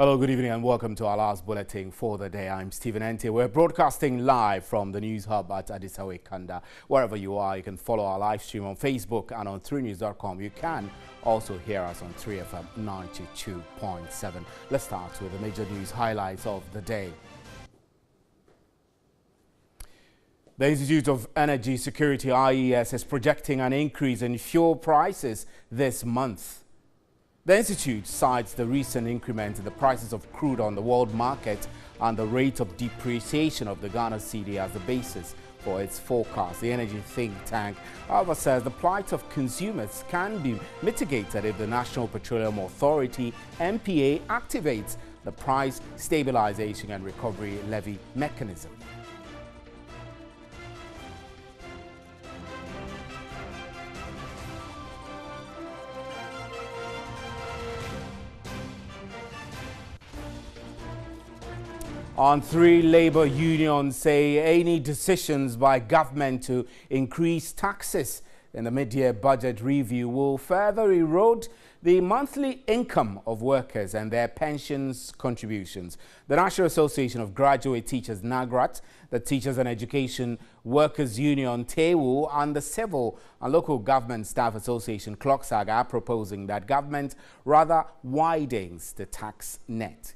Hello, good evening and welcome to our last bulletin for the day. I'm Stephen Ente. We're broadcasting live from the News Hub at Adisawe Kanda. Wherever you are, you can follow our live stream on Facebook and on 3news.com. You can also hear us on 3FM 92.7. Let's start with the major news highlights of the day. The Institute of Energy Security, IES, is projecting an increase in fuel prices this month. The Institute cites the recent increment in the prices of crude on the world market and the rate of depreciation of the Ghana cedi as the basis for its forecast. The energy think tank, however, says the plight of consumers can be mitigated if the National Petroleum Authority, NPA, activates the Price Stabilization and Recovery Levy mechanism. On three labor unions say any decisions by government to increase taxes in the mid-year budget review will further erode the monthly income of workers and their pensions contributions. The National Association of Graduate Teachers, NAGRAT, the Teachers and Education Workers Union, TEWU, and the Civil and Local Government Staff Association, CLOCSAG, are proposing that government rather widens the tax net.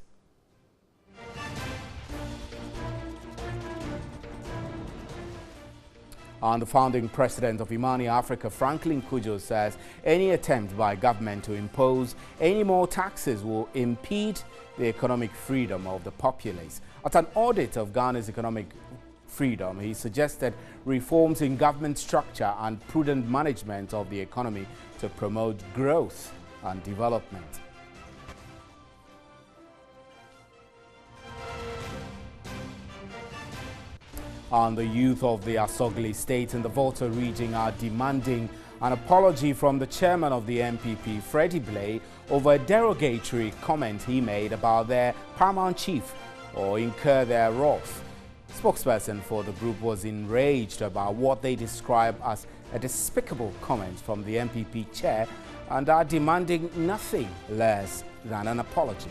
And the founding president of Imani Africa, Franklin Kujo, says any attempt by government to impose any more taxes will impede the economic freedom of the populace. At an audit of Ghana's economic freedom, he suggested reforms in government structure and prudent management of the economy to promote growth and development. And the youth of the Asogli state in the Volta region are demanding an apology from the chairman of the MPP, Freddie Blay, over a derogatory comment he made about their paramount chief or incur their wrath. Spokesperson for the group was enraged about what they describe as a despicable comment from the MPP chair and are demanding nothing less than an apology.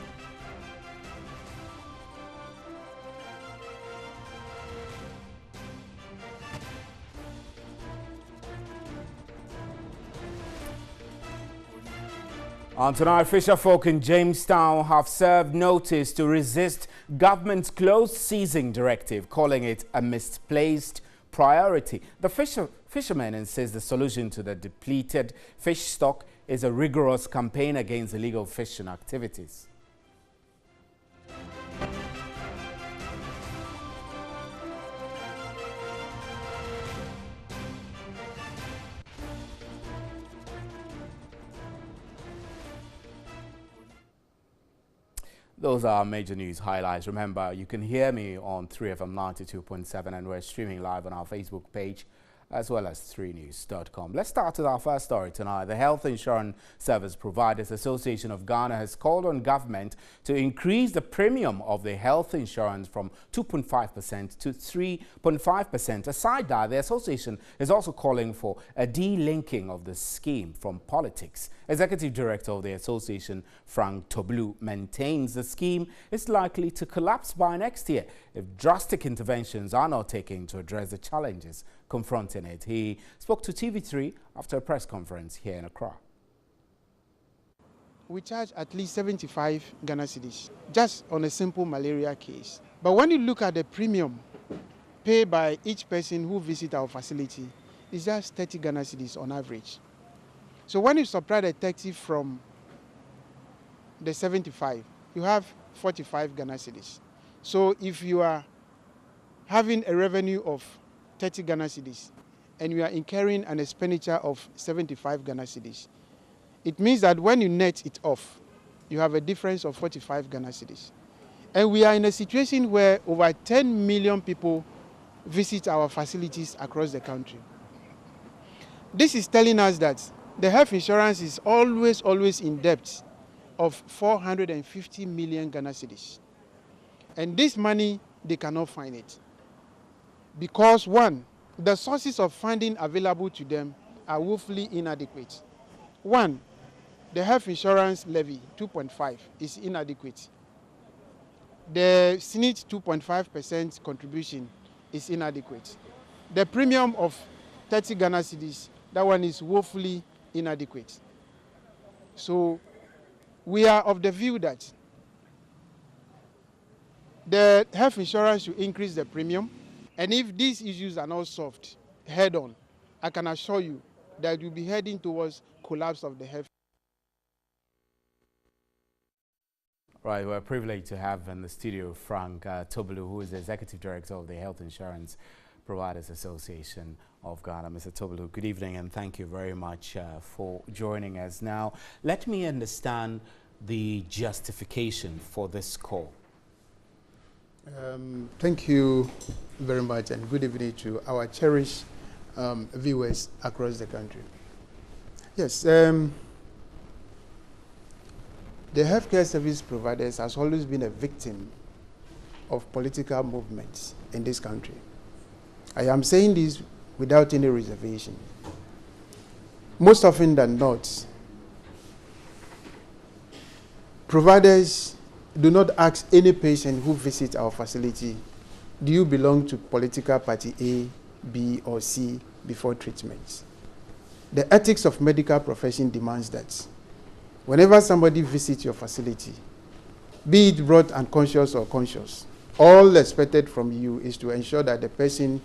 And tonight, fisherfolk in Jamestown have served notice to resist government's closed season directive, calling it a misplaced priority. The fishermen insist the solution to the depleted fish stock is a rigorous campaign against illegal fishing activities. Those are major news highlights. Remember, you can hear me on 3FM 92.7 and we're streaming live on our Facebook page as well as 3news.com. Let's start with our first story tonight. The Health Insurance Service Providers Association of Ghana has called on government to increase the premium of the health insurance from 2.5% to 3.5%. Aside that, the association is also calling for a delinking of the scheme from politics. Executive Director of the association, Frank Toblu, maintains the scheme is likely to collapse by next year if drastic interventions are not taken to address the challenges confronting it. He spoke to TV3 after a press conference here in Accra. We charge at least 75 Ghana cedis just on a simple malaria case. But when you look at the premium paid by each person who visits our facility, it's just 30 Ghana cedis on average. So when you subtract the 30 from the 75, you have 45 Ghana cedis. So if you are having a revenue of 30 Ghana cedis and you are incurring an expenditure of 75 Ghana cedis, it means that when you net it off, you have a difference of 45 Ghana cedis. And we are in a situation where over 10 million people visit our facilities across the country. This is telling us that the health insurance is always in debt of 450 million Ghana cedis. And this money, they cannot find it. Because one, the sources of funding available to them are woefully inadequate. One, the health insurance levy, 2.5, is inadequate. the SNIT 2.5% contribution is inadequate. The premium of 30 Ghana cedis, that one is woefully inadequate. So we are of the view that the health insurance should increase the premium, and if these issues are not solved head on, I can assure you that we'll be heading towards collapse of the health. Right, we're privileged to have in the studio Frank Tobelu, who is the Executive Director of the Health Insurance Providers Association of Ghana. Mr. Tobelu, good evening and thank you very much for joining us. Now, let me understand the justification for this call. Thank you very much and good evening to our cherished viewers across the country. Yes, the healthcare service providers has always been a victim of political movements in this country. I am saying this without any reservation. Most often than not, providers do not ask any patient who visits our facility, do you belong to political party A, B, or C before treatment? The ethics of medical profession demands that whenever somebody visits your facility, be it brought unconscious or conscious, all expected from you is to ensure that the person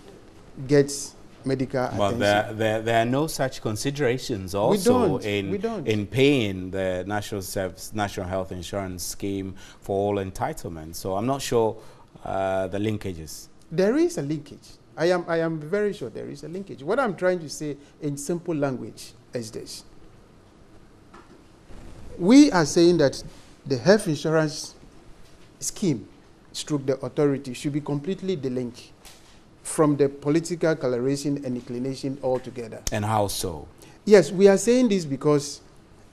gets medical attention. But there are no such considerations also in paying the National Health Insurance Scheme for all entitlements. So I'm not sure the linkages. There is a linkage. I am very sure there is a linkage. What I'm trying to say in simple language is this. We are saying that the health insurance scheme, stroke the authority, should be completely delinked from the political coloration and inclination altogether. And how so? Yes, we are saying this because,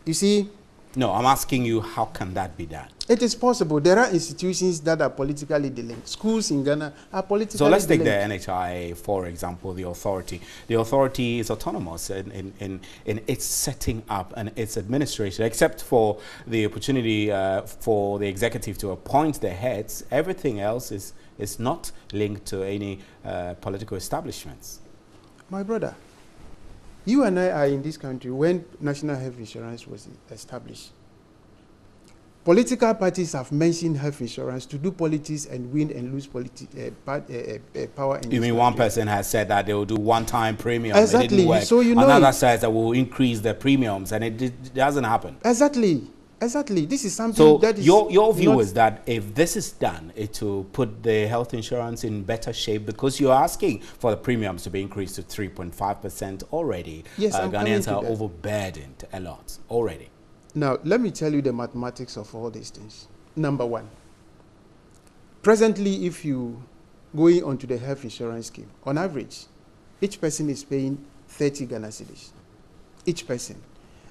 you see... No, I'm asking you, how can that be done? It is possible. There are institutions that are politically delinked. Schools in Ghana are politically So let's take delinked. the NHIA, for example, the authority. The authority is autonomous in its setting up and its administration, except for the opportunity for the executive to appoint the heads. Everything else is not linked to any political establishments. My brother, you and I are in this country when National Health Insurance was established. Political parties have mentioned health insurance to do politics and win and lose power. You mean one person has said that they will do one-time premium? Exactly. It didn't work. So you know another says that will increase the premiums, and it doesn't happen. Exactly. Exactly. This is something so that is your view is that if this is done, it will put the health insurance in better shape, because you're asking for the premiums to be increased to 3.5% already. Yes, Ghanaians are overburdened a lot already. Now, let me tell you the mathematics of all these things. Number one, presently, if you going onto the health insurance scheme, on average, each person is paying 30 Ghana cedis. Each person.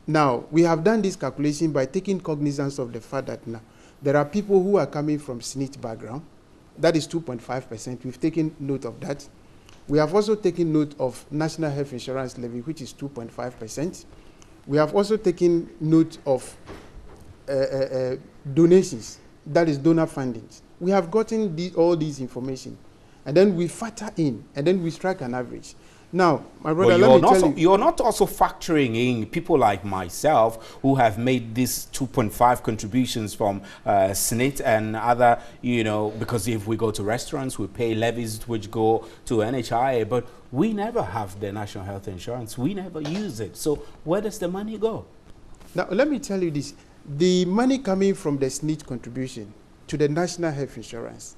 Now, we have done this calculation by taking cognizance of the fact that now there are people who are coming from SNIT background. That is 2.5%. We've taken note of that. We have also taken note of National Health Insurance Levy, which is 2.5%. We have also taken note of donations, that is donor funding. We have gotten all these information, and then we factor in, and then we strike an average. Now, my brother, let me tell you. You're not also factoring in people like myself who have made these 2.5 contributions from SNIT and other, because if we go to restaurants, we pay levies which go to NHIA, but we never have the National Health Insurance. We never use it. So where does the money go? Now, let me tell you this. The money coming from the SNIT contribution to the National Health Insurance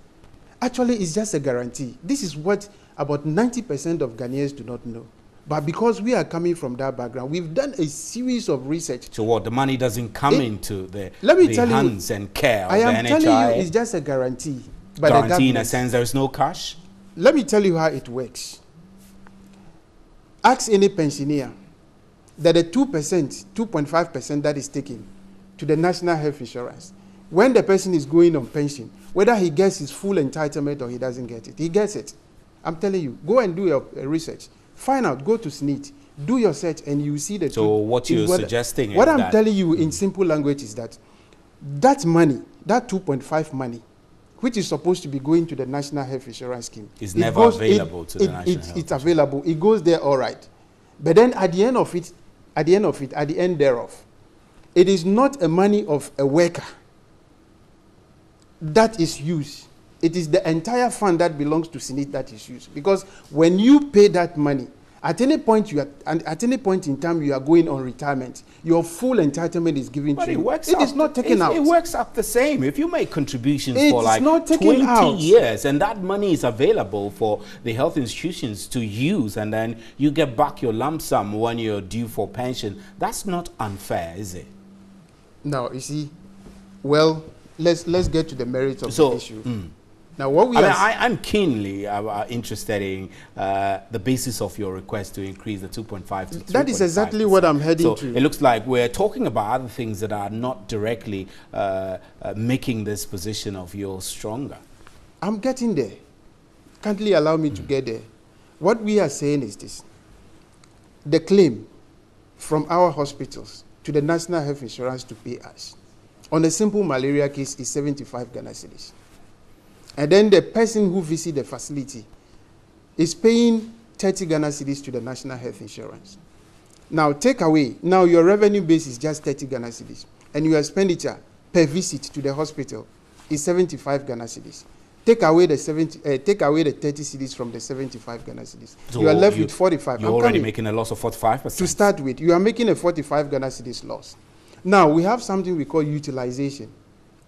actually is just a guarantee. This is what about 90% of Ghanaians do not know. But because we are coming from that background, we've done a series of research. So what, the money doesn't come into the hands and care of the NHIA? I am telling you, it's just a guarantee. Guarantee in a sense there is no cash? Let me tell you how it works. Ask any pensioner that the 2.5% that is taken to the National Health Insurance, when the person is going on pension, whether he gets his full entitlement or he doesn't get it, he gets it. I'm telling you, go and do your research. Find out, go to SNIT, do your search, and you see the... So what you're suggesting is what I'm telling you in simple language is that that money, that 2.5 money, which is supposed to be going to the National Health Insurance Scheme. It's never available to the National Health. It's available. It goes there all right. But then at the end thereof, it is not a money of a worker that is used. It is the entire fund that belongs to Senate that is used. Because when you pay that money, at any point in time you are going on retirement, your full entitlement is given to you. It is not taken out. It works out the same. If you make contributions for like 20 years and that money is available for the health institutions to use, and then you get back your lump sum when you're due for pension, that's not unfair, is it? No, you see, well, let's get to the merits of the issue. Now, what I'm keenly interested in the basis of your request to increase the 2.5 to 3.5%. That is exactly what I'm heading to. It looks like we're talking about other things that are not directly making this position of yours stronger. I'm getting there. Kindly allow me to get there. What we are saying is this. The claim from our hospitals to the National Health Insurance to pay us on a simple malaria case is 75 Ghana cedis. And then the person who visits the facility is paying 30 Ghana cedis to the National Health Insurance. Now, take away, now your revenue base is just 30 Ghana cedis, and your expenditure per visit to the hospital is 75 Ghana cedis. Take away the 30 cedis from the 75 Ghana cedis. So you are left with 45. You're already making a loss of 45%. To start with, you are making a 45 Ghana cedis loss. Now, we have something we call utilization,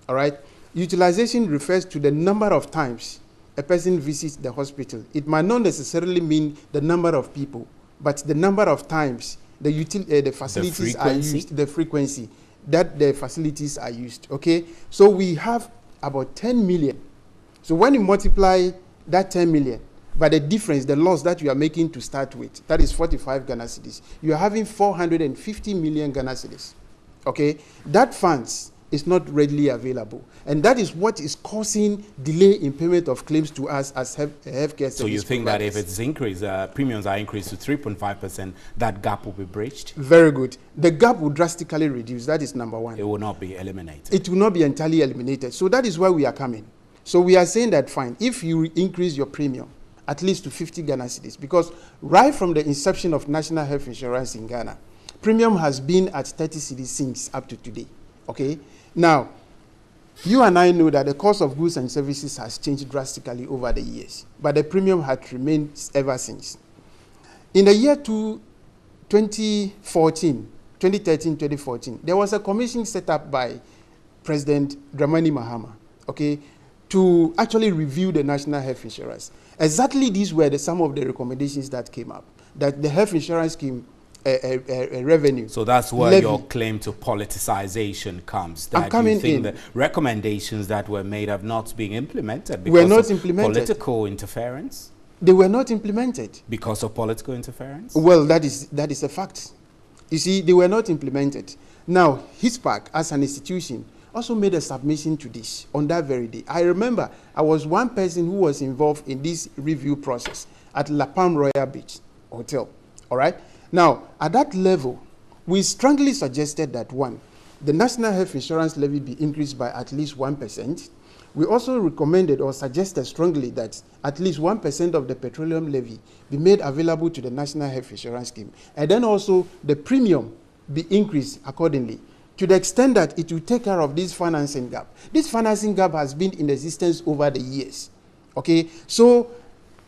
all right? Utilization refers to the number of times a person visits the hospital. It might not necessarily mean the number of people, but the number of times the facilities are used, the frequency that the facilities are used, okay? So we have about 10 million. So when you multiply that 10 million by the difference, the loss that you are making to start with, that is 45 Ghana cedis, you are having 450 million Ghana cedis, okay? That funds is not readily available. And that is what is causing delay in payment of claims to us as healthcare service. So you think that if it's increased, premiums are increased to 3.5%, that gap will be breached? Very good. The gap will drastically reduce. That is number one. It will not be eliminated. It will not be entirely eliminated. So that is why we are coming. So we are saying that, fine, if you increase your premium at least to 50 Ghana cedis, because right from the inception of National Health Insurance in Ghana, premium has been at 30 cedis since up to today. Okay? Now, you and I know that the cost of goods and services has changed drastically over the years, but the premium had remained ever since. In the year 2013-2014, there was a commission set up by President Dramani Mahama, okay, to actually review the National Health Insurance. Exactly these were some of the recommendations that came up, that the health insurance scheme revenue. So that's where your claim to politicization comes. That you think the recommendations that were made have not been implemented because of political interference? They were not implemented. Because of political interference? Well, that is a fact. You see, they were not implemented. Now, HISPAC as an institution also made a submission to this on that very day. I remember I was one person who was involved in this review process at La Palm Royal Beach Hotel, all right? Now, at that level, we strongly suggested that, one, the National Health Insurance levy be increased by at least 1%. We also recommended or suggested strongly that at least 1% of the petroleum levy be made available to the National Health Insurance Scheme. And then also the premium be increased accordingly, to the extent that it will take care of this financing gap. This financing gap has been in existence over the years, okay? So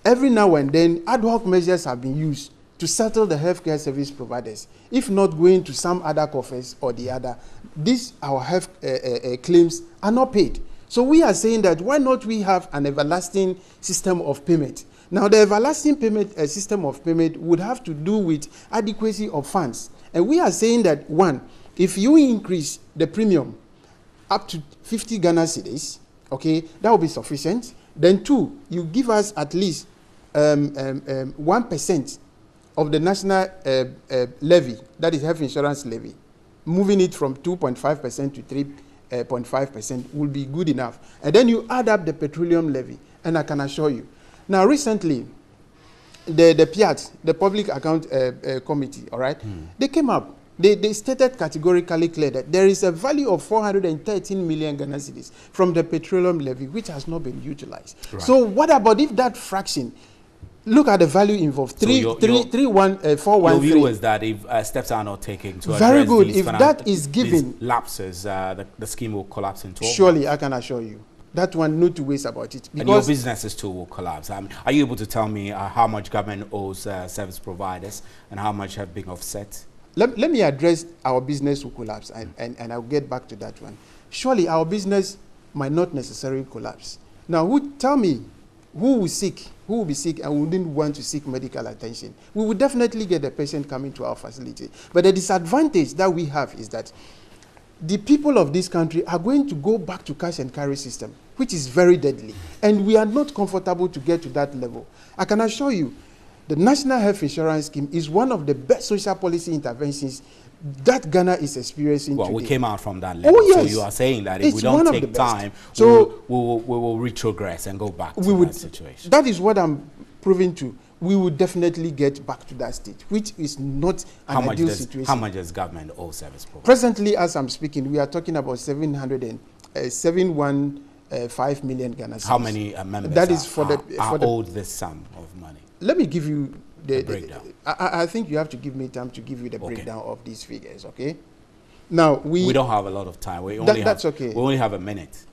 every now and then, ad hoc measures have been used to settle the healthcare service providers, if not going to some other coffers or the other. These, our health claims are not paid. So we are saying that why not we have an everlasting system of payment? Now, the everlasting payment system of payment would have to do with adequacy of funds. And we are saying that, one, if you increase the premium up to 50 Ghana cedis, okay, that will be sufficient. Then two, you give us at least 1% of the national levy, that is health insurance levy, moving it from 2.5% to 3.5% will be good enough. And then you add up the petroleum levy, and I can assure you. Now, recently, the PIAT, the Public Account Committee, all right, they came up They stated categorically clear that there is a value of 413 million Ghana cedis from the petroleum levy, which has not been utilized. Right. So what about if that fraction, look at the value involved, 413. Your view is that if steps are not taken to very address good. These if that is given lapses, the scheme will collapse into surely, I can assure you. That one, no two ways about it. And your businesses too will collapse. Are you able to tell me how much government owes service providers and how much have been offset? Let me address our business will collapse, and I'll get back to that one. Surely our business might not necessarily collapse. Now, tell me, who will be sick and wouldn't want to seek medical attention? We will definitely get the patient coming to our facility. But the disadvantage that we have is that the people of this country are going to go back to cash and carry system, which is very deadly. And we are not comfortable to get to that level. I can assure you, the National Health Insurance Scheme is one of the best social policy interventions that Ghana is experiencing today. We came out from that level. Oh, yes. So you are saying that if we don't take time, so we will retrogress and go back to that situation. That is what I'm proving to. We will definitely get back to that stage, which is not an ideal situation. How much does government owe service providers? Presently, as I'm speaking, we are talking about 715 million Ghana cedis. How many members that is are owed this sum of money? Let me give you the breakdown. I think you have to give me time to give you the breakdown of these figures, okay? Now, we don't have a lot of time. That's okay. We only have a minute.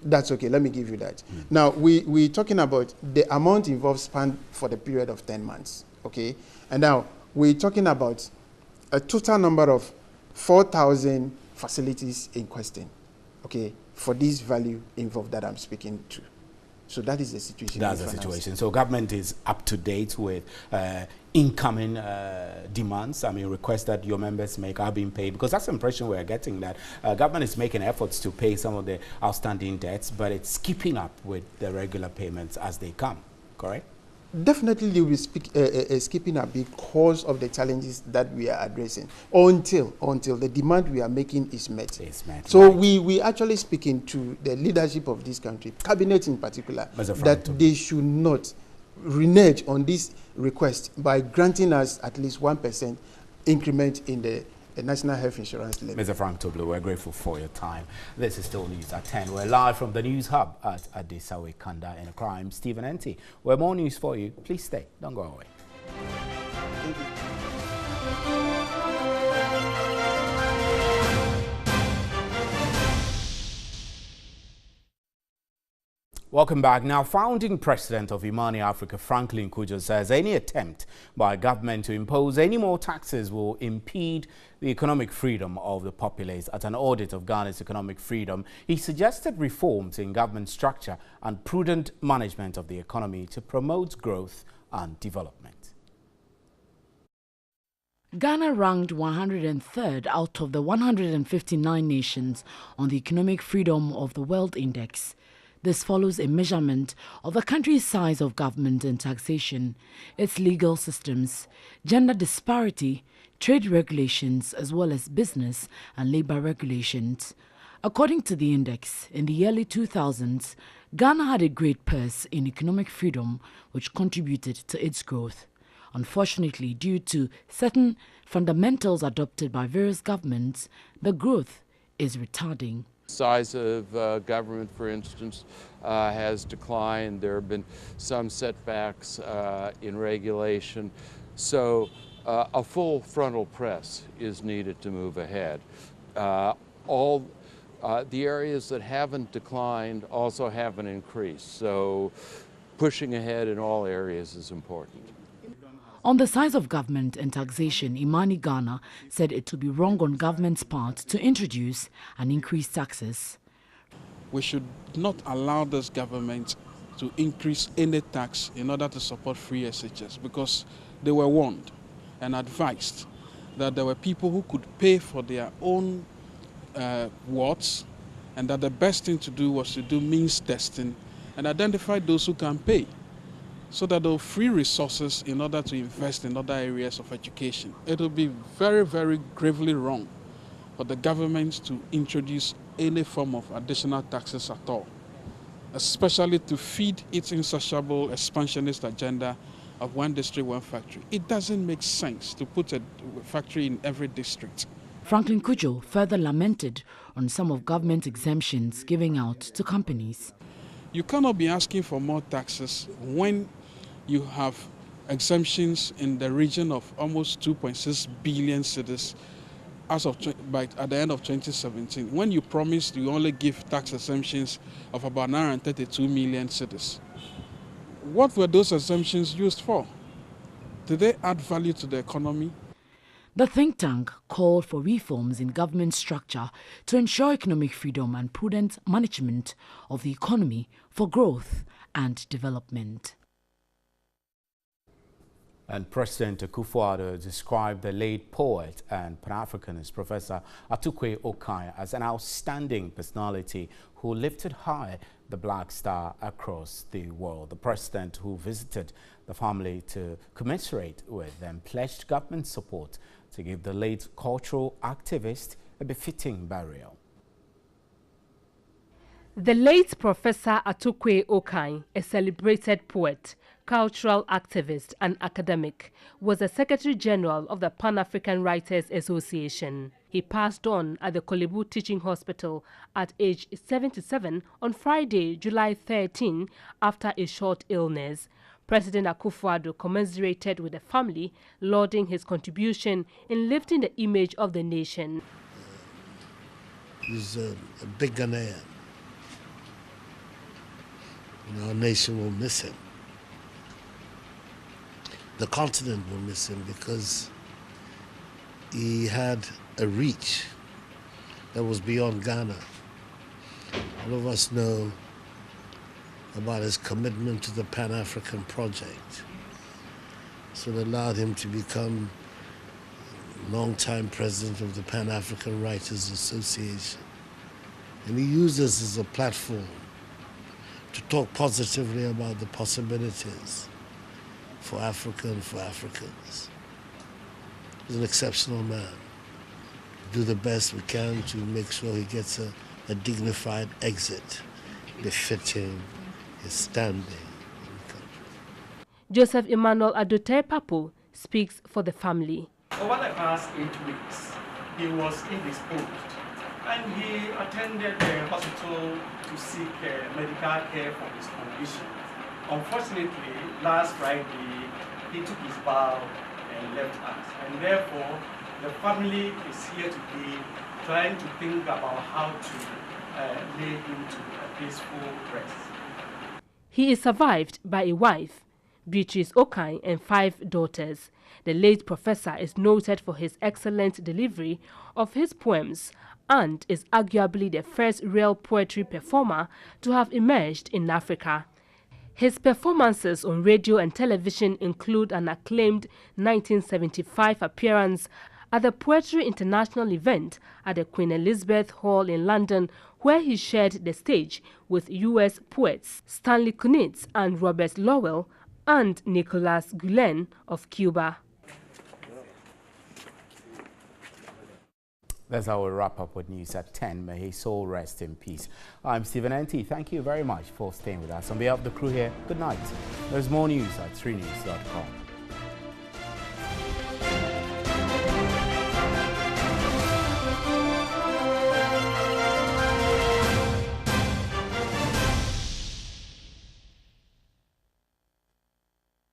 That's okay. Let me give you that. Now, we're talking about the amount involved spanned for the period of 10 months, okay? And now, we're talking about a total number of 4,000 facilities in question, okay, for this value involved that I'm speaking to. So that is the situation. That's the situation. So government is up to date with incoming demands. I mean, requests that your members make are being paid, because that's the impression we're getting, that government is making efforts to pay some of the outstanding debts, but it's keeping up with the regular payments as they come. Correct? Definitely they will skipping up because of the challenges that we are addressing until the demand we are making is met. So right. we actually speaking to the leadership of this country, cabinet in particular, that they should not renege on this request by granting us at least 1% increment in the National Health Insurance levy. Mr. Frank Tobler, we're grateful for your time. This is still News at 10. We're live from the News Hub at Adesawe Kanda in a crime. Stephen Enti. We're more news for you. Please stay. Don't go away. Thank you. Welcome back. Now, founding president of Imani Africa, Franklin Kujo, says any attempt by government to impose any more taxes will impede the economic freedom of the populace. At an audit of Ghana's economic freedom, he suggested reforms in government structure and prudent management of the economy to promote growth and development. Ghana ranked 103rd out of the 159 nations on the Economic Freedom of the World Index. This follows a measurement of the country's size of government and taxation, its legal systems, gender disparity, trade regulations, as well as business and labor regulations. According to the index, in the early 2000s, Ghana had a great purse in economic freedom, which contributed to its growth. Unfortunately, due to certain fundamentals adopted by various governments, the growth is retarding. Size of government, for instance, has declined. There have been some setbacks in regulation. So a full frontal press is needed to move ahead. All the areas that haven't declined also haven't increased. So pushing ahead in all areas is important. On the size of government and taxation, Imani Ghana said it would be wrong on government's part to introduce and increase taxes. We should not allow this government to increase any tax in order to support free SHS, because they were warned and advised that there were people who could pay for their own wards, and that the best thing to do was to do means testing and identify those who can pay, so that they'll free resources in order to invest in other areas of education. It will be very, very gravely wrong for the government to introduce any form of additional taxes at all, especially to feed its insatiable expansionist agenda of one district, one factory. It doesn't make sense to put a factory in every district. Franklin Kujo further lamented on some of government exemptions giving out to companies. You cannot be asking for more taxes when you have exemptions in the region of almost 2.6 billion cedis as of at the end of 2017, when you promised you only give tax exemptions of about 932 million cedis. What were those exemptions used for? Did they add value to the economy? The think tank called for reforms in government structure to ensure economic freedom and prudent management of the economy for growth and development. And President Akufo-Addo described the late poet and Pan-Africanist Professor Atukwe Okai as an outstanding personality who lifted high the Black Star across the world. The president, who visited the family to commiserate with them, pledged government support to give the late cultural activist a befitting burial. The late Professor Atukwe Okai, a celebrated poet, cultural activist and academic, was the Secretary General of the Pan-African Writers Association. He passed on at the Kolebu Teaching Hospital at age 77 on Friday, July 13, after a short illness. President Akufo-Addo commiserated with the family, lauding his contribution in lifting the image of the nation. He's a big Ghanaian. Our nation will miss him. The continent will miss him because he had a reach that was beyond Ghana. All of us know about his commitment to the Pan-African project. So it allowed him to become longtime president of the Pan-African Writers Association. And he used this as a platform to talk positively about the possibilities for Africa and for Africans. He's an exceptional man. We do the best we can to make sure he gets a dignified exit befitting his standing in the country. Joseph Emmanuel Adote Papo speaks for the family. Over the past 8 weeks, he was indisposed, and he attended the hospital to seek medical care for his condition. Unfortunately, last Friday, he took his bow and left us, and therefore the family is here today trying to think about how to lay him to a peaceful rest. He is survived by a wife, Beatrice Okai, and 5 daughters. The late professor is noted for his excellent delivery of his poems and is arguably the first real poetry performer to have emerged in Africa. His performances on radio and television include an acclaimed 1975 appearance at the Poetry International event at the Queen Elizabeth Hall in London, where he shared the stage with U.S. poets Stanley Kunitz and Robert Lowell and Nicolas Guillen of Cuba. That's how we wrap up with news at 10. May his soul rest in peace. I'm Stephen N.T. Thank you very much for staying with us. On behalf of the crew here, good night. There's more news at 3news.com.